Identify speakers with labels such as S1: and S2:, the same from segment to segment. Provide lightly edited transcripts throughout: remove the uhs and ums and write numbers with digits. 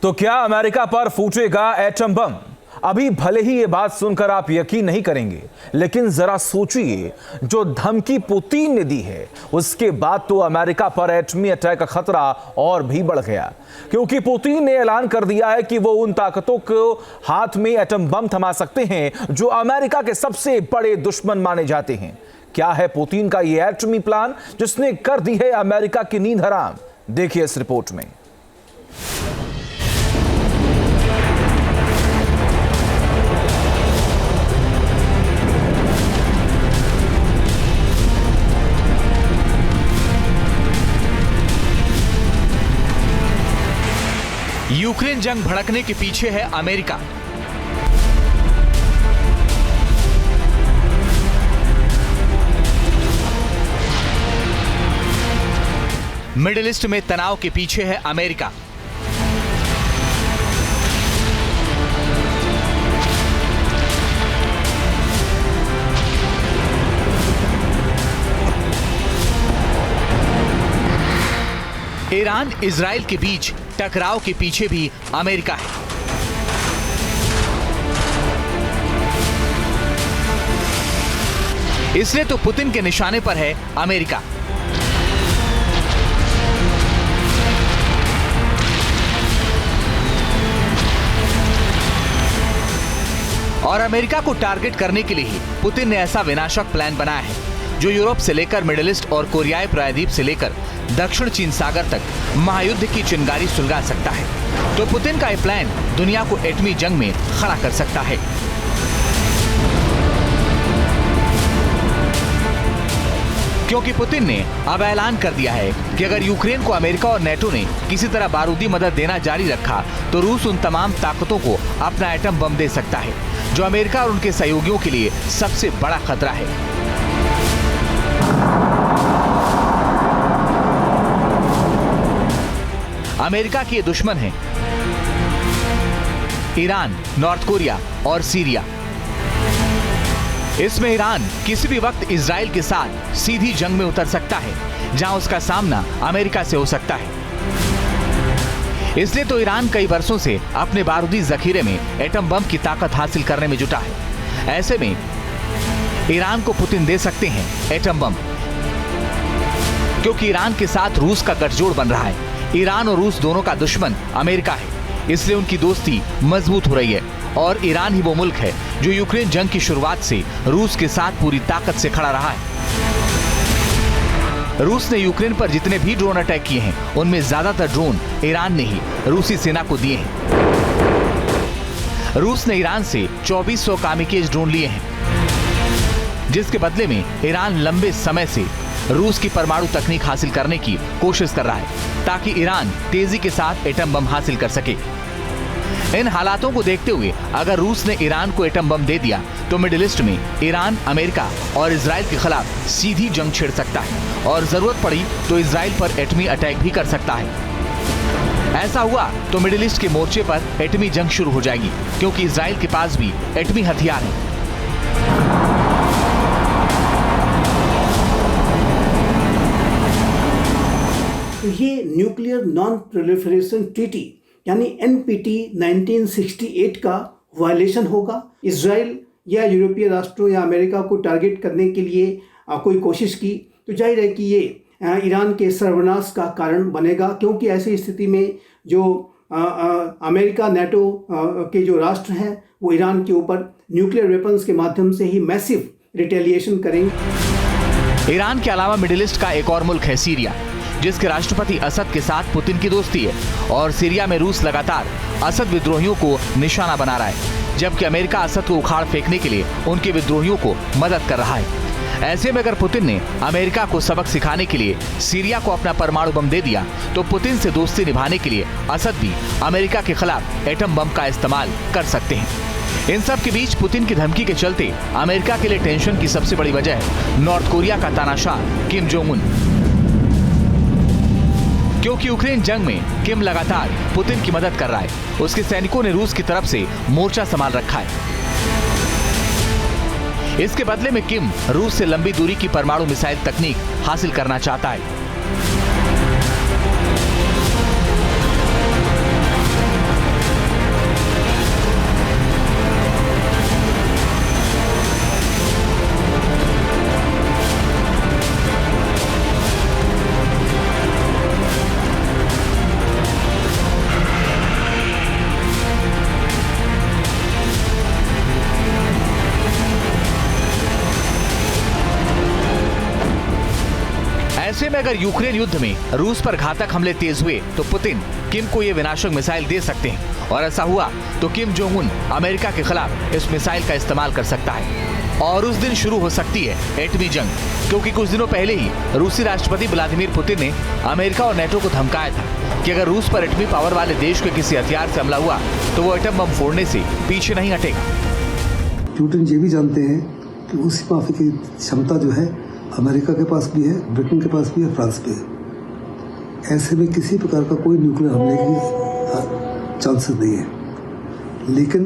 S1: तो क्या अमेरिका पर फूटेगा एटम बम? अभी भले ही ये बात सुनकर आप यकीन नहीं करेंगे, लेकिन जरा सोचिए, जो धमकी पुतिन ने दी है उसके बाद तो अमेरिका पर एटमी अटैक का खतरा और भी बढ़ गया, क्योंकि पुतिन ने ऐलान कर दिया है कि वो उन ताकतों को हाथ में एटम बम थमा सकते हैं जो अमेरिका के सबसे बड़े दुश्मन माने जाते हैं। क्या है पुतिन का ये एटमी प्लान जिसने कर दी है अमेरिका की नींद हराम? देखिए इस रिपोर्ट में।
S2: यूक्रेन जंग भड़कने के पीछे है अमेरिका। मिडिल ईस्ट में तनाव के पीछे है अमेरिका। ईरान इजराइल के बीच टकराव के पीछे भी अमेरिका है। इसलिए तो पुतिन के निशाने पर है अमेरिका। और अमेरिका को टारगेट करने के लिए ही पुतिन ने ऐसा विनाशक प्लान बनाया है जो यूरोप से लेकर मिडिल ईस्ट और कोरियाई प्रायद्वीप से लेकर दक्षिण चीन सागर तक महायुद्ध की चिंगारी सुलगा सकता है। तो पुतिन का यह प्लान दुनिया को एटमी जंग में खड़ा कर सकता है। क्योंकि पुतिन ने अब ऐलान कर दिया है कि अगर यूक्रेन को अमेरिका और नेटो ने किसी तरह बारूदी मदद देना जारी रखा तो रूस उन तमाम ताकतों को अपना एटम बम दे सकता है, जो अमेरिका और उनके सहयोगियों के लिए सबसे बड़ा खतरा है। अमेरिका के दुश्मन हैं ईरान, नॉर्थ कोरिया और सीरिया। इसमें ईरान किसी भी वक्त इजराइल के साथ सीधी जंग में उतर सकता है, जहां उसका सामना अमेरिका से हो सकता है। इसलिए तो ईरान कई वर्षों से अपने बारूदी जखीरे में एटम बम की ताकत हासिल करने में जुटा है। ऐसे में ईरान को पुतिन दे सकते हैं एटम बम, क्योंकि ईरान के साथ रूस का गठजोड़ बन रहा है। ईरान और रूस दोनों का दुश्मन अमेरिका है, इसलिए उनकी दोस्ती मजबूत हो रही है। और ईरान ही वो मुल्क है जो यूक्रेन जंग की शुरुआत से रूस के साथ पूरी ताकत से खड़ा रहा है। रूस ने यूक्रेन पर जितने भी ड्रोन अटैक किए हैं, उनमें ज्यादातर ड्रोन ईरान ने ही रूसी सेना को दिए हैं। रूस ने ईरान से 2400 कामिकेज ड्रोन लिए हैं, जिसके बदले में ईरान लंबे समय से रूस की परमाणु तकनीक हासिल करने की कोशिश कर रहा है, ताकि ईरान तेजी के साथ एटम बम हासिल कर सके। इन हालातों को देखते हुए अगर रूस ने ईरान को एटम बम दे दिया तो मिडिल ईस्ट में ईरान, अमेरिका और इजराइल के खिलाफ सीधी जंग छिड़ सकता है, और जरूरत पड़ी तो इजराइल पर एटमी अटैक भी कर सकता है। ऐसा हुआ तो मिडिल ईस्ट के मोर्चे पर एटमी जंग शुरू हो जाएगी, क्योंकि इजराइल के पास भी एटमी हथियार है।
S3: तो ये न्यूक्लियर नॉन प्रोलिफरेशन ट्रीटी यानी NPT 1968 का वायलेशन होगा। इजराइल या यूरोपीय राष्ट्रों या अमेरिका को टारगेट करने के लिए कोई कोशिश की तो जाहिर है कि ये ईरान के सर्वनाश का कारण बनेगा, क्योंकि ऐसी स्थिति में जो अमेरिका, नेटो के जो राष्ट्र हैं वो ईरान के ऊपर न्यूक्लियर वेपन्स के माध्यम से ही मैसिव रिटेलिएशन करेंगे।
S2: ईरान के अलावा मिडिल ईस्ट का एक और मुल्क है सीरिया, जिसके राष्ट्रपति असद के साथ पुतिन की दोस्ती है। और सीरिया में रूस लगातार असद विद्रोहियों को निशाना बना रहा है, जबकि अमेरिका असद को उखाड़ फेंकने के लिए उनके विद्रोहियों को मदद कर रहा है। ऐसे में अगर पुतिन ने अमेरिका को सबक सिखाने के लिए सीरिया को अपना परमाणु बम दे दिया तो पुतिन से दोस्ती निभाने के लिए असद भी अमेरिका के खिलाफ एटम बम का इस्तेमाल कर सकते हैं। इन सब के बीच पुतिन की धमकी के चलते अमेरिका के लिए टेंशन की सबसे बड़ी वजह है नॉर्थ कोरिया का तानाशाह किम जोंग उन, क्योंकि यूक्रेन जंग में किम लगातार पुतिन की मदद कर रहा है। उसके सैनिकों ने रूस की तरफ से मोर्चा संभाल रखा है। इसके बदले में किम रूस से लंबी दूरी की परमाणु मिसाइल तकनीक हासिल करना चाहता है। अगर यूक्रेन युद्ध में रूस पर घातक हमले तेज हुए तो पुतिन किम को ये विनाशक मिसाइल दे सकते हैं, और ऐसा हुआ तो किम जोंग उन अमेरिका के खिलाफ इस मिसाइल का इस्तेमाल कर सकता है और उस दिन शुरू हो सकती है एटमी जंग। क्योंकि कुछ दिनों पहले ही रूसी राष्ट्रपति व्लादिमीर पुतिन ने अमेरिका और नेटो को धमकाया था कि अगर रूस पर एटमी पावर वाले देश के किसी हथियार से हमला हुआ तो वो एटम बम फोड़ने से पीछे नहीं हटेगा।
S4: पुतिन ये भी जानते हैं कि उस माफी की क्षमता जो है अमेरिका के पास भी है, ब्रिटेन के पास भी है, फ्रांस भी है। ऐसे में किसी प्रकार का कोई न्यूक्लियर हमले की चांसेस नहीं है। लेकिन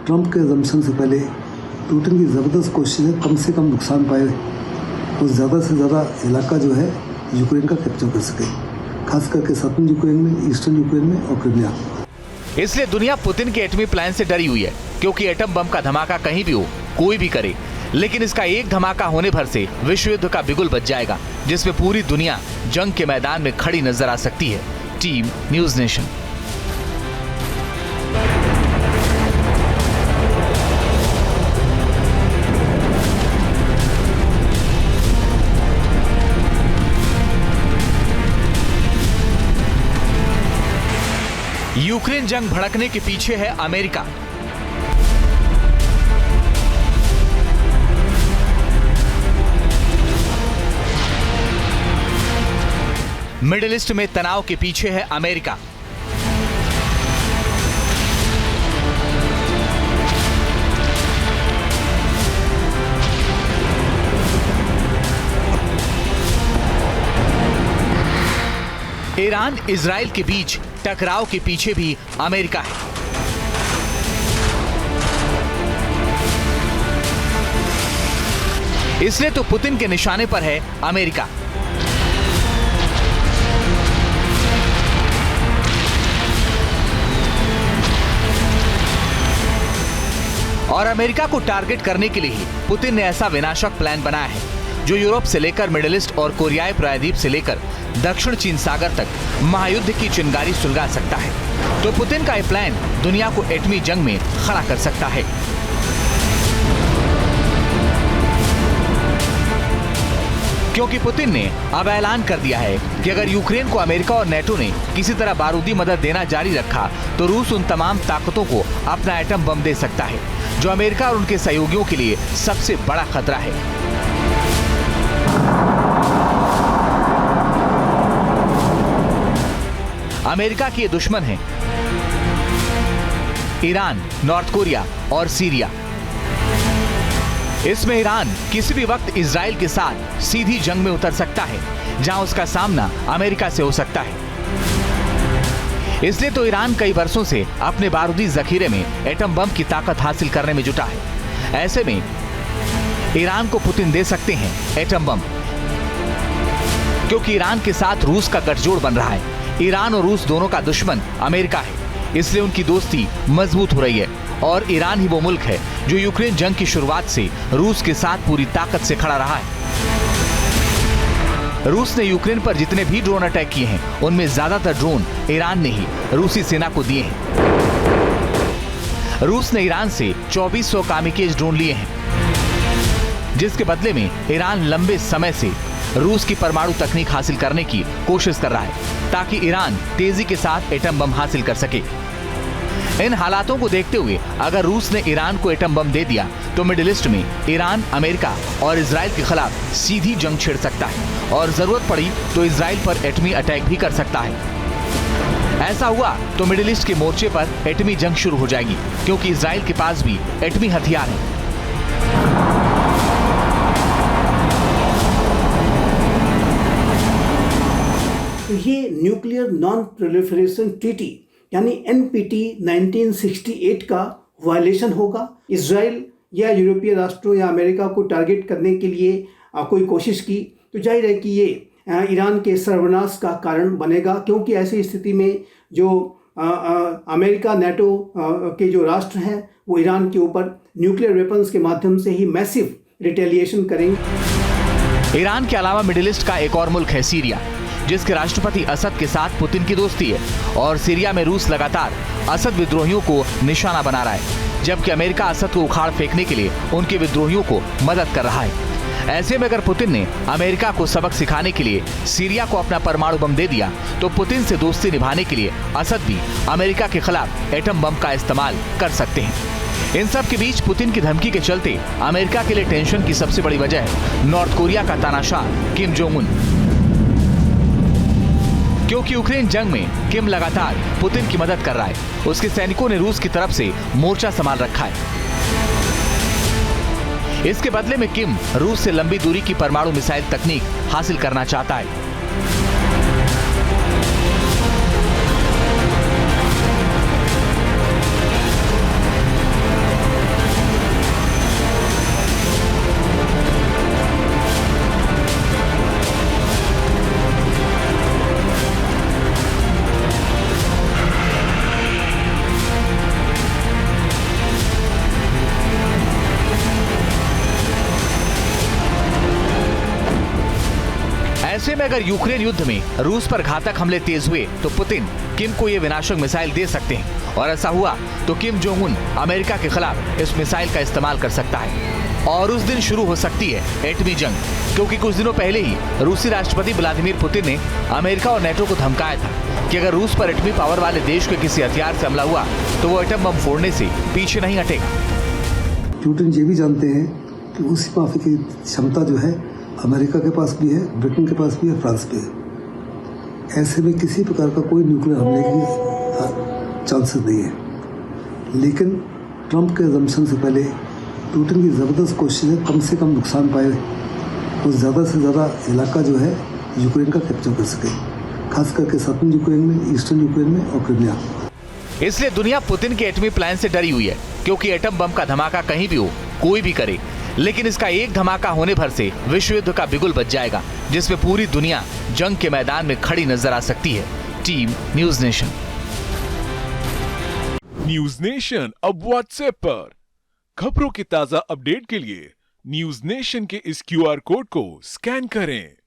S4: ट्रंप के अजम्पशन से पहले पुतिन की ज़बरदस्त कोशिश है कम से कम नुकसान पाए तो ज़्यादा से ज़्यादा इलाका जो है यूक्रेन का कैप्चर कर सके, खास करके साउथर्न यूक्रेन में, ईस्टर्न यूक्रेन में और क्रिमिया।
S2: इसलिए दुनिया पुतिन के एटमी प्लान से डरी हुई है, क्योंकि एटम बम का धमाका कहीं भी हो, कोई भी करे, लेकिन इसका एक धमाका होने भर से विश्व युद्ध का बिगुल बज जाएगा, जिसमें पूरी दुनिया जंग के मैदान में खड़ी नजर आ सकती है। Team news nation. यूक्रेन जंग भड़कने के पीछे है अमेरिका। मिडिल ईस्ट में तनाव के पीछे है अमेरिका। ईरान इजराइल के बीच टकराव के पीछे भी अमेरिका है। इसलिए तो पुतिन के निशाने पर है अमेरिका। और अमेरिका को टारगेट करने के लिए ही पुतिन ने ऐसा विनाशक प्लान बनाया है जो यूरोप से लेकर मिडिल ईस्ट और कोरियाई प्रायद्वीप से लेकर दक्षिण चीन सागर तक महायुद्ध की चिंगारी सुलगा सकता है। तो पुतिन का यह प्लान दुनिया को एटमी जंग में खड़ा कर सकता है। क्योंकि पुतिन ने अब ऐलान कर दिया है कि अगर यूक्रेन को अमेरिका और नेटो ने किसी तरह बारूदी मदद देना जारी रखा तो रूस उन तमाम ताकतों को अपना एटम बम दे सकता है, जो अमेरिका और उनके सहयोगियों के लिए सबसे बड़ा खतरा है। अमेरिका के दुश्मन हैं ईरान, नॉर्थ कोरिया और सीरिया। इसमें ईरान किसी भी वक्त इजराइल के साथ सीधी जंग में उतर सकता है, जहां उसका सामना अमेरिका से हो सकता है। इसलिए तो ईरान कई वर्षों से अपने बारूदी जखीरे में एटम बम की ताकत हासिल करने में जुटा है। ऐसे में ईरान को पुतिन दे सकते हैं एटम बम, क्योंकि ईरान के साथ रूस का गठजोड़ बन रहा है। ईरान और रूस दोनों का दुश्मन अमेरिका है, इसलिए उनकी दोस्ती मजबूत हो रही है। और ईरान ही वो मुल्क है जो यूक्रेन जंग की शुरुआत से रूस के साथ पूरी ताकत से खड़ा रहा है। रूस ने यूक्रेन पर जितने भी ड्रोन अटैक किए हैं, उनमें ज्यादातर ड्रोन ईरान ने ही रूसी सेना को दिए हैं। रूस ने ईरान से 2400 कामिकेज ड्रोन लिए हैं, जिसके बदले में ईरान लंबे समय से रूस की परमाणु तकनीक हासिल करने की कोशिश कर रहा है, ताकि ईरान तेजी के साथ एटम बम हासिल कर सके। इन हालातों को देखते हुए अगर रूस ने ईरान को एटम बम दे दिया तो मिडिल ईस्ट में ईरान, अमेरिका और इजराइल के खिलाफ सीधी जंग छिड़ सकता है और जरूरत पड़ी तो इजराइल पर एटमी अटैक भी कर सकता है। ऐसा हुआ तो मिडिल ईस्ट के मोर्चे पर एटमी जंग शुरू हो जाएगी, क्योंकि इजराइल के पास भी एटमी हथियार है।
S3: तो ये न्यूक्लियर नॉन प्रोलिफरेशन ट्रीटी यानी NPT 1968 का वायलेशन होगा। इजराइल या यूरोपीय राष्ट्रों या अमेरिका को टारगेट करने के लिए कोई कोशिश की तो जाहिर है कि ये ईरान के सर्वनाश का कारण बनेगा, क्योंकि ऐसी स्थिति में जो अमेरिका, नेटो के जो राष्ट्र हैं वो ईरान के ऊपर न्यूक्लियर वेपन्स के माध्यम से ही मैसिव रिटेलिएशन करेंगे।
S2: ईरान के अलावा मिडिल ईस्ट का एक और मुल्क है सीरिया, जिसके राष्ट्रपति असद के साथ पुतिन की दोस्ती है, और सीरिया में रूस लगातार असद विद्रोहियों को निशाना बना रहा है, जबकि अमेरिका असद को उखाड़ फेंकने के लिए उनके विद्रोहियों को मदद कर रहा है। ऐसे में अगर पुतिन ने अमेरिका को सबक सिखाने के लिए सीरिया को अपना परमाणु बम दे दिया तो पुतिन से दोस्ती निभाने के लिए असद भी अमेरिका के खिलाफ एटम बम का इस्तेमाल कर सकते हैं। इन सब के बीच पुतिन की धमकी के चलते अमेरिका के लिए टेंशन की सबसे बड़ी वजह है नॉर्थ कोरिया का तानाशाह किम जोंग उन। क्योंकि यूक्रेन जंग में किम लगातार पुतिन की मदद कर रहा है, उसके सैनिकों ने रूस की तरफ से मोर्चा संभाल रखा है। इसके बदले में किम रूस से लंबी दूरी की परमाणु मिसाइल तकनीक हासिल करना चाहता है। ऐसे में अगर यूक्रेन युद्ध में रूस पर घातक हमले तेज हुए तो पुतिन किम को ये विनाशक मिसाइल दे सकते हैं और ऐसा हुआ तो किम जोंग उन अमेरिका के खिलाफ इस मिसाइल का इस्तेमाल कर सकता है और उस दिन शुरू हो सकती है एटमी जंग। क्योंकि कुछ दिनों पहले ही रूसी राष्ट्रपति व्लादिमीर पुतिन ने अमेरिका और नेटो को धमकाया था कि अगर रूस पर एटमी पावर वाले देश के किसी हथियार से हमला हुआ तो वो एटम बम फोड़ने से पीछे नहीं हटेगा।
S4: पुतिन ये भी जानते हैं कि उस माफी की क्षमता जो है अमेरिका के पास भी है, ब्रिटेन के पास भी है, फ्रांस भी है। ऐसे में किसी प्रकार का कोई न्यूक्लियर हमले की चांसेस नहीं है। लेकिन ट्रंप के अजम्पशन से पहले पुतिन की ज़बरदस्त कोशिश है कम से कम नुकसान पाए तो ज़्यादा से ज़्यादा इलाका जो है यूक्रेन का कैप्चर कर सके, खास करके साउथर्न यूक्रेन में, ईस्टर्न यूक्रेन में और क्रीमिया।
S2: इसलिए दुनिया पुतिन के एटमी प्लान से डरी हुई है, क्योंकि एटम बम का धमाका कहीं भी हो, कोई भी करे, लेकिन इसका एक धमाका होने भर से विश्व युद्ध का बिगुल बज जाएगा, जिसमें पूरी दुनिया जंग के मैदान में खड़ी नजर आ सकती है। Team news nation.
S5: News nation अब व्हाट्सएप पर खबरों की ताजा अपडेट के लिए न्यूज नेशन के इस QR कोड को स्कैन करें।